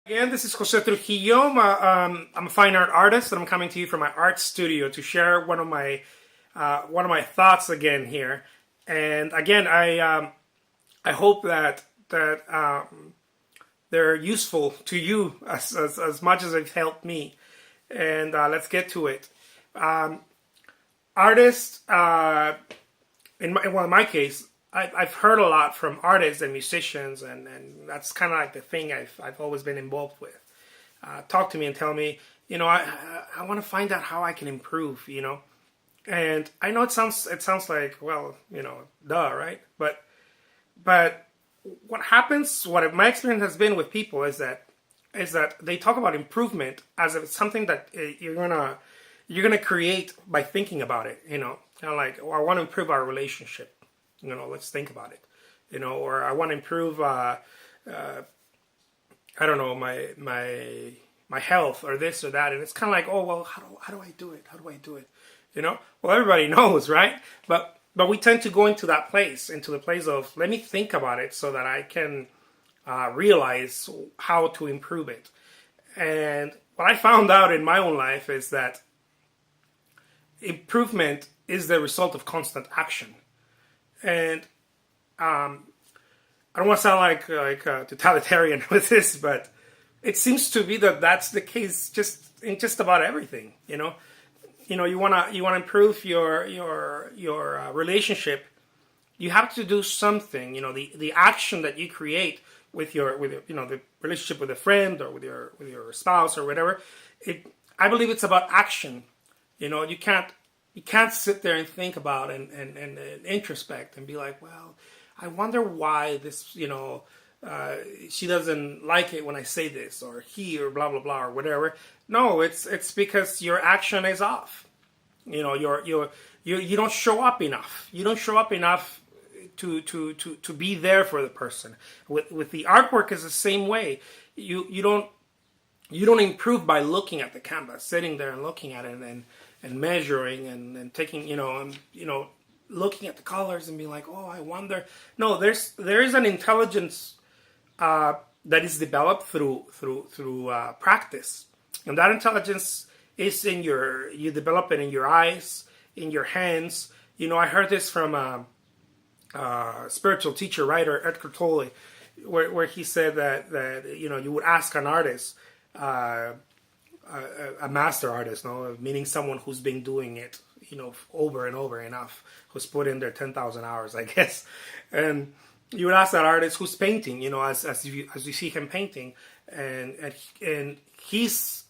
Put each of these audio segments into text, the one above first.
Again, this is Jose Trujillo. I'm a fine art artist, and I'm coming to you from my art studio to share one of my thoughts again here. And again, I hope that they're useful to you as much as they've helped me. And let's get to it. Artists, in my case, I've heard a lot from artists and musicians, and that's kind of like the thing I've always been involved with. Talk to me and tell me, I want to find out how I can improve. And I know it sounds like, well, duh, right? But what happens, what my experience has been with people is that they talk about improvement as if it's something that you're gonna create by thinking about it. Kind of like, oh, I want to improve our relationship. Let's think about it. Or I want to improve. I don't know, my health or this or that, and it's kind of like, oh well, how do I do it? How do I do it? Well, everybody knows, right? But we tend to go into the place of, let me think about it so that I can realize how to improve it. And what I found out in my own life is that improvement is the result of constant action. And I don't want to sound like totalitarian with this, but it seems to be that that's the case just about everything. You wanna improve your relationship. You have to do something. The action that you create with the relationship with a friend or with your spouse or whatever. I believe it's about action. You can't sit there and think about and introspect and be like, well, I wonder why this, she doesn't like it when I say this, or he, or blah blah blah, or whatever. No, it's because your action is off. You don't show up enough. You don't show up enough to be there for the person. With the artwork is the same way. You don't improve by looking at the canvas, sitting there and looking at it and measuring and taking, looking at the colors and being like, oh, I wonder. No, there is an intelligence that is developed through practice, and that intelligence is you develop it in your eyes, in your hands. I heard this from a spiritual teacher, writer, Edgar Tolle, where he said that you would ask an artist. A master artist, no, meaning someone who's been doing it, over and over enough, who's put in their 10,000 hours, I guess. And you would ask that artist who's painting, as you see him painting, and his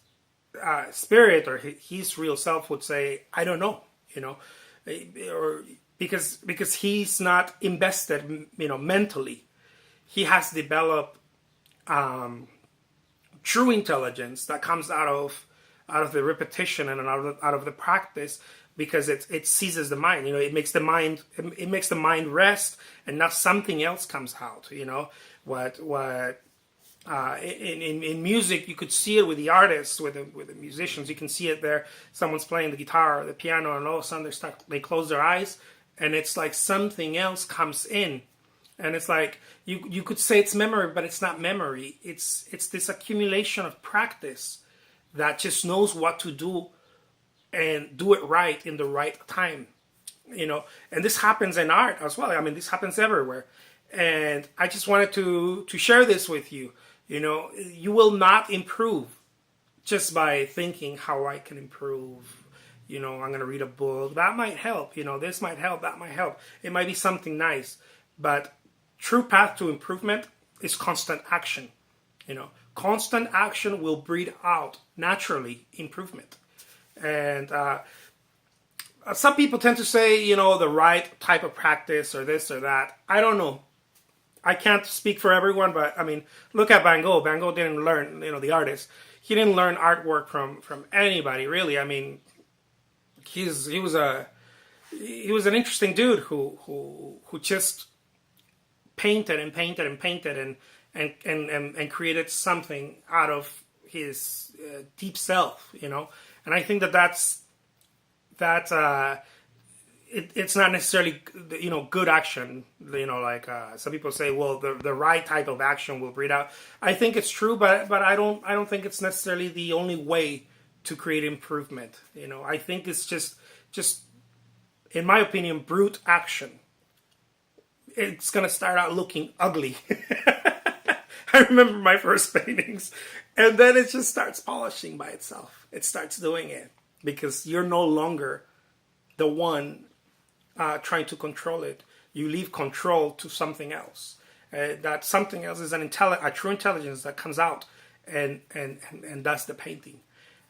spirit or his real self would say, I don't know, or because he's not invested, mentally. He has developed true intelligence that comes out of the repetition and out of the practice, because it seizes the mind. It makes the mind rest, and now something else comes out. What in music, you could see it with the artists, with the musicians. You can see it there. Someone's playing the guitar or the piano, and all of a sudden they close their eyes, and it's like something else comes in. And it's like, you could say it's memory, but it's not memory. It's this accumulation of practice that just knows what to do and do it right in the right time. And this happens in art as well. I mean, this happens everywhere. And I just wanted to share this with you. You will not improve just by thinking how I can improve. I'm going to read a book. That might help. This might help. That might help. It might be something nice. But true path to improvement is constant action. Constant action will breed out naturally improvement. And some people tend to say, the right type of practice or this or that. I don't know. I can't speak for everyone, but I mean, look at Van Gogh. Van Gogh didn't learn, the artist. He didn't learn artwork from anybody, really. I mean, he was an interesting dude who just painted and painted and painted and created something out of his deep self, And I think that it's not necessarily, good action. Like some people say, well, the right type of action will breed out. I think it's true, but I don't think it's necessarily the only way to create improvement. I think it's just in my opinion, brute action. It's gonna start out looking ugly. I remember my first paintings, and then it just starts polishing by itself. It starts doing it because you're no longer the one trying to control it. You leave control to something else. That something else is a true intelligence that comes out and does the painting.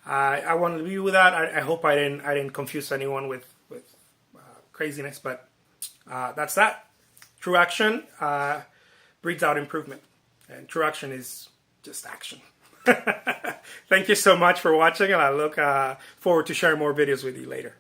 I wanted to leave you with that. I hope I didn't confuse anyone with craziness, but that's that. True action breeds out improvement, and true action is just action. Thank you so much for watching, and I look forward to sharing more videos with you later.